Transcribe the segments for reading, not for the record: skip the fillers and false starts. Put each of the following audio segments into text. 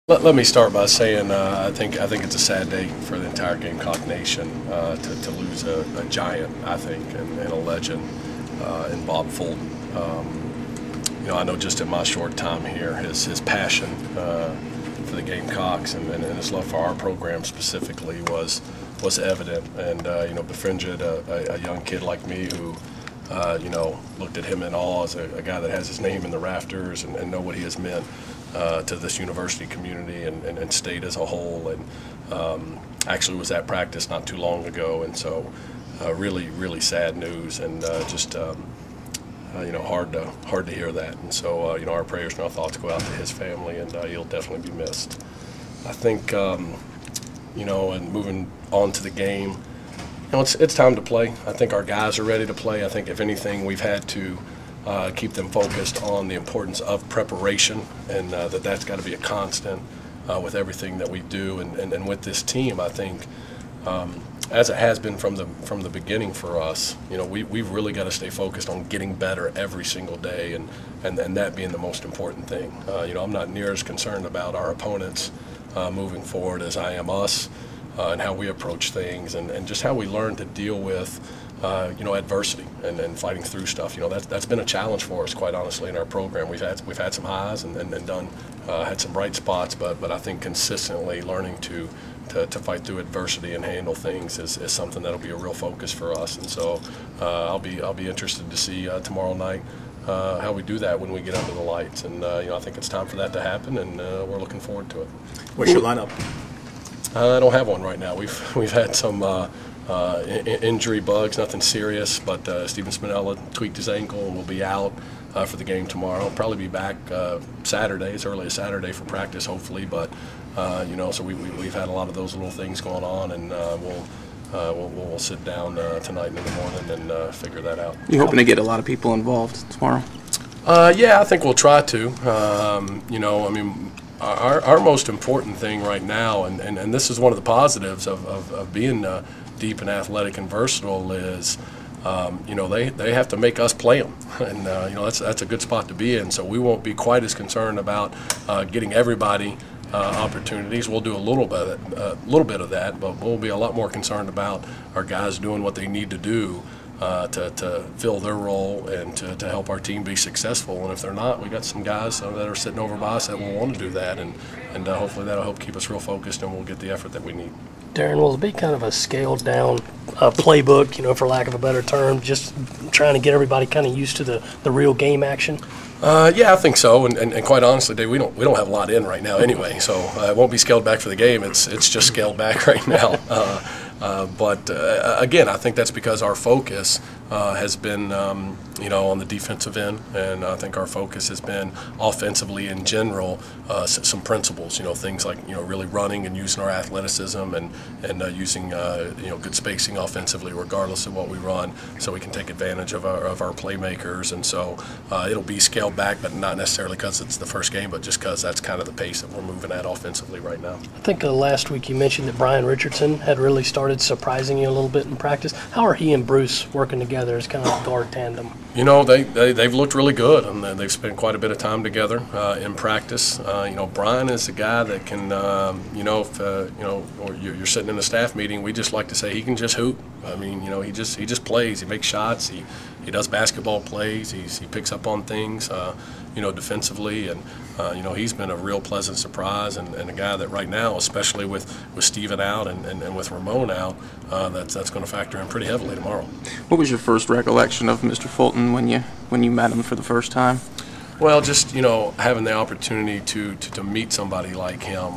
Let me start by saying I think it's a sad day for the entire Gamecock Nation to lose a giant, I think, and a legend in Bob Fulton. I know just in my short time here, his passion for the Gamecocks and his love for our program specifically was evident. And befriended a young kid like me who looked at him in awe as a guy that has his name in the rafters and know what he has meant to this university community and state as a whole, and actually was at practice not too long ago, and so really sad news, and hard to hear that, and so our prayers and our thoughts go out to his family, and he'll definitely be missed. I think and moving on to the game, it's time to play. I think our guys are ready to play. I think if anything, we've had to keep them focused on the importance of preparation, and that's got to be a constant with everything that we do, and with this team. I think as it has been from the beginning for us, we've really got to stay focused on getting better every single day, and that being the most important thing. I'm not near as concerned about our opponents moving forward as I am us, and how we approach things, and just how we learn to deal with adversity and fighting through stuff. That's been a challenge for us, quite honestly, in our program. We've had some highs and had some bright spots, but I think consistently learning to fight through adversity and handle things is something that'll be a real focus for us. And so I'll be interested to see tomorrow night how we do that when we get under the lights. And I think it's time for that to happen, and we're looking forward to it. What's your lineup? I don't have one right now. We've had some injury bugs, nothing serious, but Steven Spinella tweaked his ankle and will be out for the game tomorrow. He'll probably be back Saturday, as early as Saturday for practice, hopefully. But so we've had a lot of those little things going on, and we'll sit down tonight and in the morning and figure that out. You hoping to get a lot of people involved tomorrow? Yeah, I think we'll try to. Our most important thing right now, and this is one of the positives of being deep and athletic and versatile, is they have to make us play them, and that's a good spot to be in. So we won't be quite as concerned about getting everybody opportunities. We'll do a little bit of that, but we'll be a lot more concerned about our guys doing what they need to do to fill their role and to help our team be successful. And if they're not, we got some guys that are sitting over by us that will want to do that, and hopefully that'll help keep us real focused, and we'll get the effort that we need. Darrin, will it be kind of a scaled-down playbook, for lack of a better term, just trying to get everybody kind of used to the real game action? Yeah, I think so, and quite honestly, Dave, we don't have a lot in right now anyway, so it won't be scaled back for the game. It's just scaled back right now. But again, I think that's because our focus has been, on the defensive end, and I think our focus has been offensively in general, some principles, things like, really running and using our athleticism and using, good spacing offensively regardless of what we run, so we can take advantage of our playmakers. And so it'll be scaled back, but not necessarily because it's the first game, but just because that's kind of the pace that we're moving at offensively right now. I think last week you mentioned that Brian Richardson had really started surprising you a little bit in practice. How are he and Bruce working together as kind of a guard tandem? They've looked really good, and they've spent quite a bit of time together in practice. Brian is a guy that can, or you're sitting in a staff meeting, we just like to say he can just hoop. He just plays. He makes shots. He does basketball plays. He picks up on things, defensively, and he's been a real pleasant surprise, and a guy that right now, especially with Steven out and with Ramon out, that's going to factor in pretty heavily tomorrow. What was your first recollection of Mr. Fulton when you met him for the first time? Well, just having the opportunity to meet somebody like him.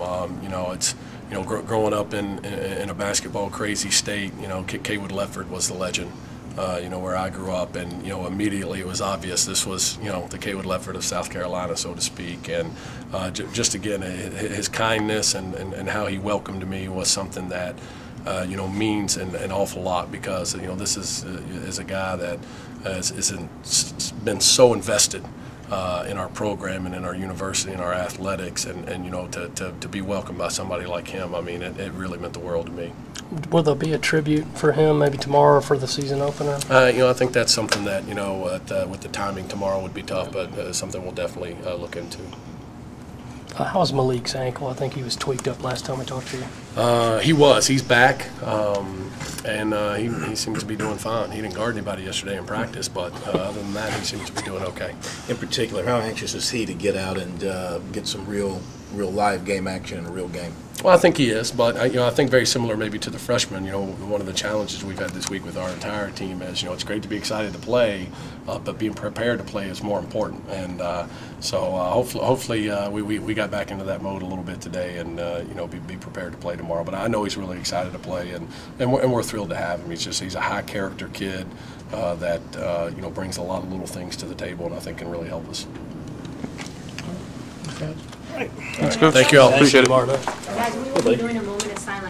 It's growing up in a basketball crazy state. Kaywood Lefford was the legend. Where I grew up, and immediately it was obvious this was the Kaywood Lefford of South Carolina, so to speak. And just again, his kindness and how he welcomed me was something that means an awful lot, because this is a guy that has been so invested in our program and in our university and our athletics, and to be welcomed by somebody like him, it really meant the world to me. Will there be a tribute for him maybe tomorrow for the season opener? I think that's something that with the timing tomorrow would be tough, but something we'll definitely look into. How's Malik's ankle? I think he was tweaked up last time I talked to you. He was. He's back, and he seems to be doing fine. He didn't guard anybody yesterday in practice, but other than that, he seems to be doing okay. In particular, how anxious is he to get out and get some real live game action in a real game? Well, I think he is, but I think very similar maybe to the freshmen. One of the challenges we've had this week with our entire team is, it's great to be excited to play, but being prepared to play is more important. And so hopefully we got back into that mode a little bit today, and be prepared to play tomorrow. But I know he's really excited to play, and we're thrilled to have him. He's a high character kid that brings a lot of little things to the table, and I think can really help us. Let's go. Thank you all. Thanks, Appreciate it. Marta. Guys, we will be doing a moment of silence.